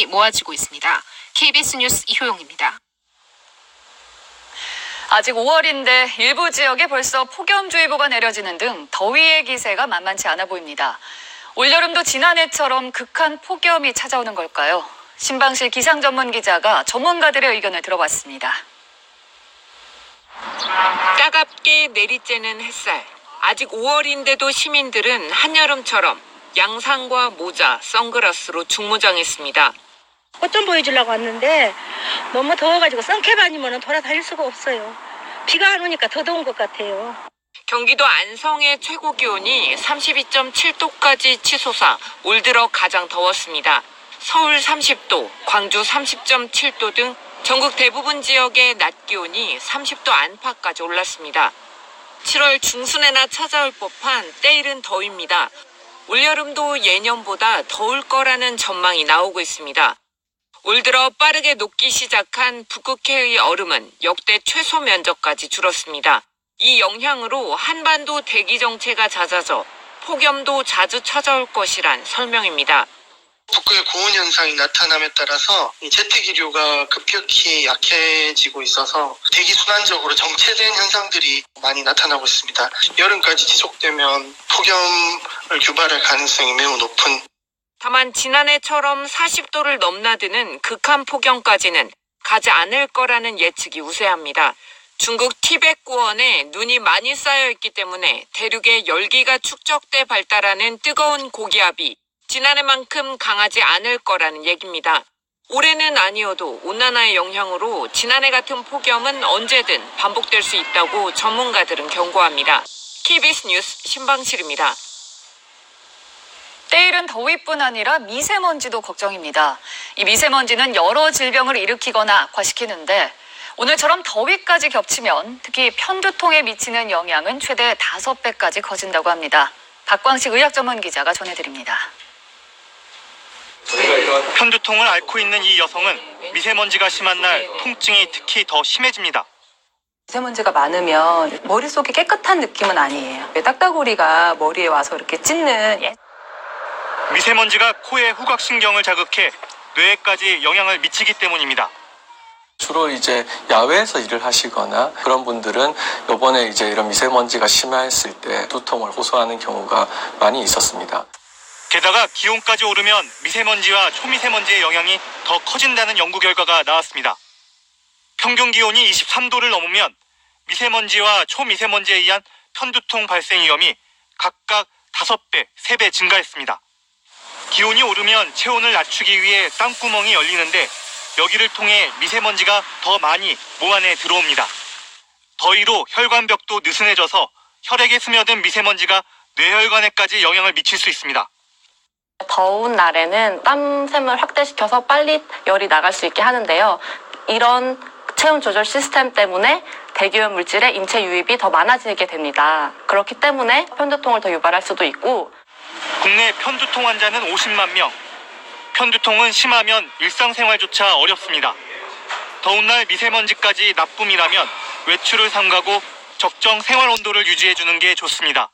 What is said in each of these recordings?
모아지고 있습니다. KBS 뉴스 이효영입니다. 아직 5월인데 일부 지역에 벌써 폭염주의보가 내려지는 등 더위의 기세가 만만치 않아 보입니다. 올여름도 지난해처럼 극한 폭염이 찾아오는 걸까요? 신방실 기상 전문 기자가 전문가들의 의견을 들어봤습니다. 따갑게 내리쬐는 햇살. 아직 5월인데도 시민들은 한여름처럼 양산과 모자, 선글라스로 중무장했습니다. 꽃 좀 보여주려고 왔는데 너무 더워가지고 선캡 아니면 돌아다닐 수가 없어요. 비가 안 오니까 더 더운 것 같아요. 경기도 안성의 최고 기온이 32.7도까지 치솟아 올 들어 가장 더웠습니다. 서울 30도, 광주 30.7도 등 전국 대부분 지역의 낮 기온이 30도 안팎까지 올랐습니다. 7월 중순에나 찾아올 법한 때이른 더위입니다. 올여름도 예년보다 더울 거라는 전망이 나오고 있습니다. 올 들어 빠르게 녹기 시작한 북극해의 얼음은 역대 최소 면적까지 줄었습니다. 이 영향으로 한반도 대기 정체가 잦아져 폭염도 자주 찾아올 것이란 설명입니다. 북극의 고온 현상이 나타남에 따라서 이 재택기류가 급격히 약해지고 있어서 대기 순환적으로 정체된 현상들이 많이 나타나고 있습니다. 여름까지 지속되면 폭염을 유발할 가능성이 매우 높은. 다만 지난해처럼 40도를 넘나드는 극한 폭염까지는 가지 않을 거라는 예측이 우세합니다. 중국 티벳고원에 눈이 많이 쌓여 있기 때문에 대륙에 열기가 축적돼 발달하는 뜨거운 고기압이 지난해만큼 강하지 않을 거라는 얘기입니다. 올해는 아니어도 온난화의 영향으로 지난해 같은 폭염은 언제든 반복될 수 있다고 전문가들은 경고합니다. KBS 뉴스 신방실입니다. 때이른 더위뿐 아니라 미세먼지도 걱정입니다. 이 미세먼지는 여러 질병을 일으키거나 악화시키는데 오늘처럼 더위까지 겹치면 특히 편두통에 미치는 영향은 최대 5배까지 커진다고 합니다. 박광식 의학 전문 기자가 전해드립니다. 편두통을 앓고 있는 이 여성은 미세먼지가 심한 날 통증이 특히 더 심해집니다. 미세먼지가 많으면 머릿속이 깨끗한 느낌은 아니에요. 딱따구리가 머리에 와서 이렇게 찢는. 미세먼지가 코의 후각신경을 자극해 뇌에까지 영향을 미치기 때문입니다. 주로 이제 야외에서 일을 하시거나 그런 분들은 이번에 이제 이런 미세먼지가 심했을 때 두통을 호소하는 경우가 많이 있었습니다. 게다가 기온까지 오르면 미세먼지와 초미세먼지의 영향이 더 커진다는 연구 결과가 나왔습니다. 평균 기온이 23도를 넘으면 미세먼지와 초미세먼지에 의한 편두통 발생 위험이 각각 5배, 3배 증가했습니다. 기온이 오르면 체온을 낮추기 위해 땀구멍이 열리는데 여기를 통해 미세먼지가 더 많이 몸 안에 들어옵니다. 더위로 혈관벽도 느슨해져서 혈액에 스며든 미세먼지가 뇌혈관에까지 영향을 미칠 수 있습니다. 더운 날에는 땀샘을 확대시켜서 빨리 열이 나갈 수 있게 하는데요. 이런 체온 조절 시스템 때문에 대기오염 물질의 인체 유입이 더 많아지게 됩니다. 그렇기 때문에 편두통을 더 유발할 수도 있고. 국내 편두통 환자는 50만 명. 편두통은 심하면 일상생활조차 어렵습니다. 더운 날 미세먼지까지 나쁨이라면 외출을 삼가고 적정 생활 온도를 유지해주는 게 좋습니다.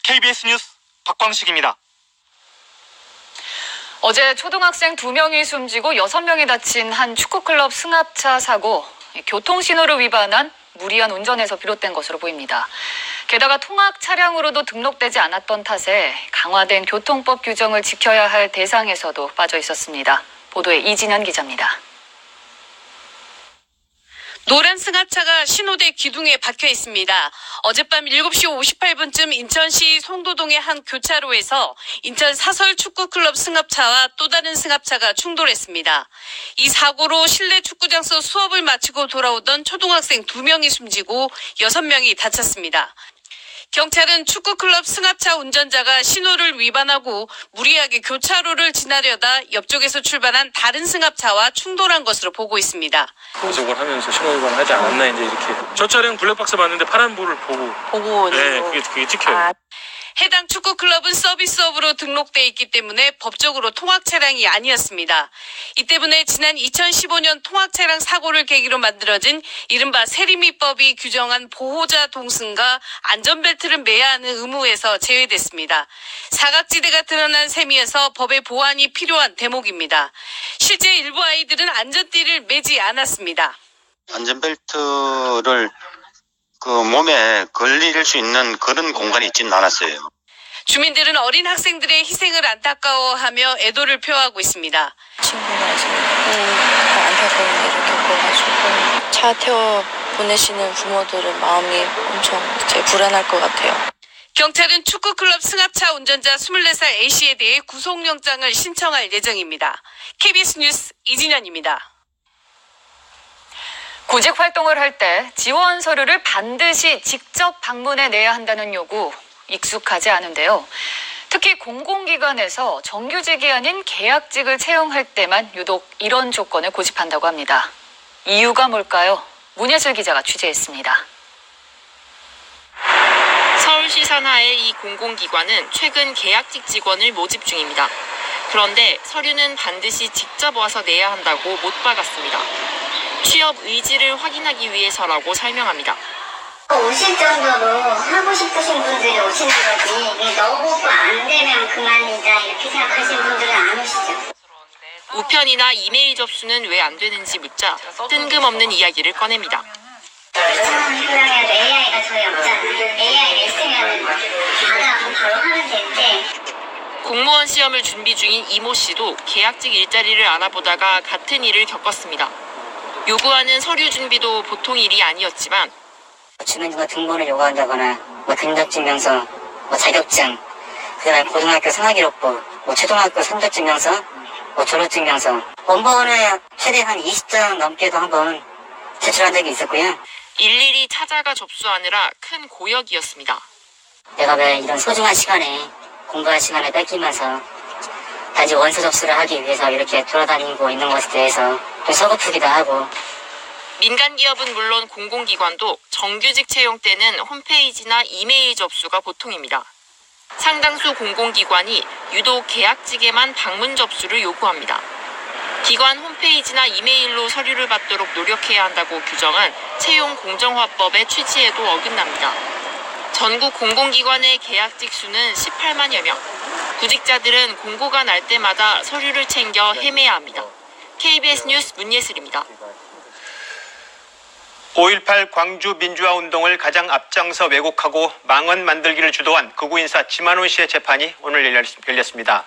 KBS 뉴스 박광식입니다. 어제 초등학생 2명이 숨지고 6명이 다친 한 축구클럽 승합차 사고, 교통신호를 위반한 무리한 운전에서 비롯된 것으로 보입니다. 게다가 통학 차량으로도 등록되지 않았던 탓에 강화된 교통법 규정을 지켜야 할 대상에서도 빠져 있었습니다. 보도에 이진현 기자입니다. 노란 승합차가 신호대 기둥에 박혀 있습니다. 어젯밤 7시 58분쯤 인천시 송도동의 한 교차로에서 인천 사설 축구클럽 승합차와 또 다른 승합차가 충돌했습니다. 이 사고로 실내 축구장에서 수업을 마치고 돌아오던 초등학생 2명이 숨지고 6명이 다쳤습니다. 경찰은 축구클럽 승합차 운전자가 신호를 위반하고 무리하게 교차로를 지나려다 옆쪽에서 출발한 다른 승합차와 충돌한 것으로 보고 있습니다. 고속을 하면서 신호 위반하지 않았나 이제 이렇게. 저 차량 블랙박스 봤는데 파란 불을 보고. 네, 그게 찍혀요. 해당 축구클럽은 서비스업으로 등록돼 있기 때문에 법적으로 통학 차량이 아니었습니다. 이 때문에 지난 2015년 통학 차량 사고를 계기로 만들어진 이른바 세리미법이 규정한 보호자 동승과 안전벨트를 매야 하는 의무에서 제외됐습니다. 사각지대가 드러난 셈이어서 법의 보완이 필요한 대목입니다. 실제 일부 아이들은 안전띠를 매지 않았습니다. 안전벨트를 몸에 걸릴 수 있는 그런 공간이 있지는 않았어요. 주민들은 어린 학생들의 희생을 안타까워하며 애도를 표하고 있습니다. 친구가 지금 안타까운 일을 겪어가지고 차 태워 보내시는 부모들은 마음이 엄청 이제 불안할 것 같아요. 경찰은 축구클럽 승합차 운전자 24살 A씨에 대해 구속영장을 신청할 예정입니다. KBS 뉴스 이진현입니다. 구직 활동을 할 때 지원 서류를 반드시 직접 방문해 내야 한다는 요구 익숙하지 않은데요. 특히 공공기관에서 정규직이 아닌 계약직을 채용할 때만 유독 이런 조건을 고집한다고 합니다. 이유가 뭘까요? 문예슬 기자가 취재했습니다. 서울시 산하의 이 공공기관은 최근 계약직 직원을 모집 중입니다. 그런데 서류는 반드시 직접 와서 내야 한다고 못 박았습니다. 취업 의지를 확인하기 위해서라고 설명합니다. 오실 정도로 하고 싶으신 분들이 오시는 거지 너보고 안 되면 그만이다 이렇게 생각하시는 분들은 안 오시죠. 우편이나 이메일 접수는 왜 안 되는지 묻자 뜬금없는 이야기를 꺼냅니다. 그러면 AI가 저희 없잖아요. AI가 있으면 받아서 바로 하면 되는데. 공무원 시험을 준비 중인 이모 씨도 계약직 일자리를 알아보다가 같은 일을 겪었습니다. 요구하는 서류 준비도 보통 일이 아니었지만 주민등록 등본을 요구한다거나 근접증명서, 자격증, 그다음에 고등학교 생활기록부, 초등학교 성적증명서, 졸업증명서 원본을 최대 한 20장 넘게도 한번 제출한 적이 있었고요. 일일이 찾아가 접수하느라 큰 고역이었습니다. 내가 왜 이런 소중한 시간에 공부할 시간을 뺏기면서 단지 원서 접수를 하기 위해서 이렇게 돌아다니고 있는 것에 대해서 좀 서글프기도 하고. 민간 기업은 물론 공공기관도 정규직 채용 때는 홈페이지나 이메일 접수가 보통입니다. 상당수 공공기관이 유독 계약직에만 방문 접수를 요구합니다. 기관 홈페이지나 이메일로 서류를 받도록 노력해야 한다고 규정한 채용공정화법의 취지에도 어긋납니다. 전국 공공기관의 계약직 수는 18만여 명. 구직자들은 공고가 날 때마다 서류를 챙겨 헤매야 합니다. KBS 뉴스 문예슬입니다. 5.18 광주 민주화 운동을 가장 앞장서 왜곡하고 망언 만들기를 주도한 극우 인사 지만원 씨의 재판이 오늘 열렸습니다.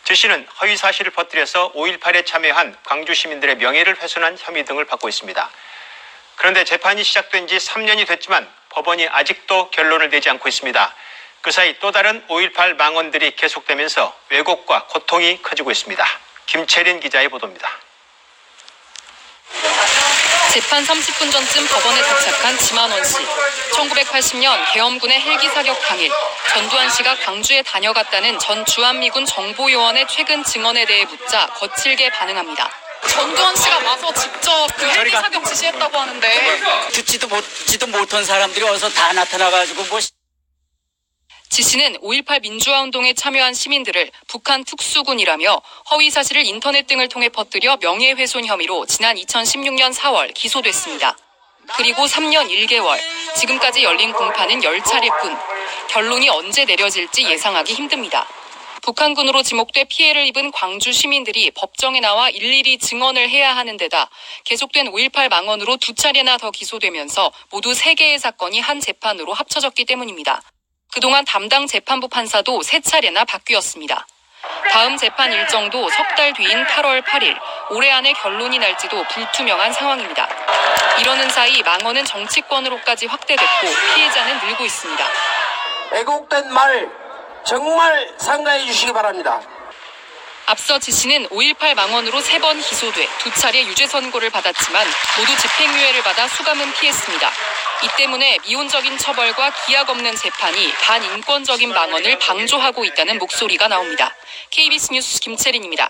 지 씨는 허위 사실을 퍼뜨려서 5.18에 참여한 광주 시민들의 명예를 훼손한 혐의 등을 받고 있습니다. 그런데 재판이 시작된 지 3년이 됐지만 법원이 아직도 결론을 내지 않고 있습니다. 그 사이 또 다른 5.18 망언들이 계속되면서 왜곡과 고통이 커지고 있습니다. 김채린 기자의 보도입니다. 재판 30분 전쯤 법원에 도착한 지만원 씨. 1980년 계엄군의 헬기 사격 당일 전두환 씨가 광주에 다녀갔다는 전 주한미군 정보요원의 최근 증언에 대해 묻자 거칠게 반응합니다. 전두환 씨가 와서 직접 그 헬기 사격 지시했다고 하는데 듣지도 못한 사람들이 어디서 다 나타나가지고 뭐. 지 씨는 5.18 민주화운동에 참여한 시민들을 북한 특수군이라며 허위 사실을 인터넷 등을 통해 퍼뜨려 명예훼손 혐의로 지난 2016년 4월 기소됐습니다. 그리고 3년 1개월, 지금까지 열린 공판은 10차례뿐. 결론이 언제 내려질지 예상하기 힘듭니다. 북한군으로 지목돼 피해를 입은 광주 시민들이 법정에 나와 일일이 증언을 해야 하는 데다 계속된 5.18 망언으로 2차례나 더 기소되면서 모두 3개의 사건이 한 재판으로 합쳐졌기 때문입니다. 그동안 담당 재판부 판사도 3차례나 바뀌었습니다. 다음 재판 일정도 석 달 뒤인 8월 8일, 올해 안에 결론이 날지도 불투명한 상황입니다. 이러는 사이 망언은 정치권으로까지 확대됐고 피해자는 늘고 있습니다. 왜곡된 말 정말 삼가해 주시기 바랍니다. 앞서 지 씨는 5.18 망언으로 3번 기소돼 2차례 유죄 선고를 받았지만 모두 집행유예를 받아 수감은 피했습니다. 이 때문에 미온적인 처벌과 기약 없는 재판이 반인권적인 망언을 방조하고 있다는 목소리가 나옵니다. KBS 뉴스 김채린입니다.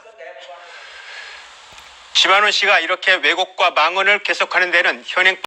지만원 씨가 이렇게 왜곡과 망언을 계속하는 데는 현행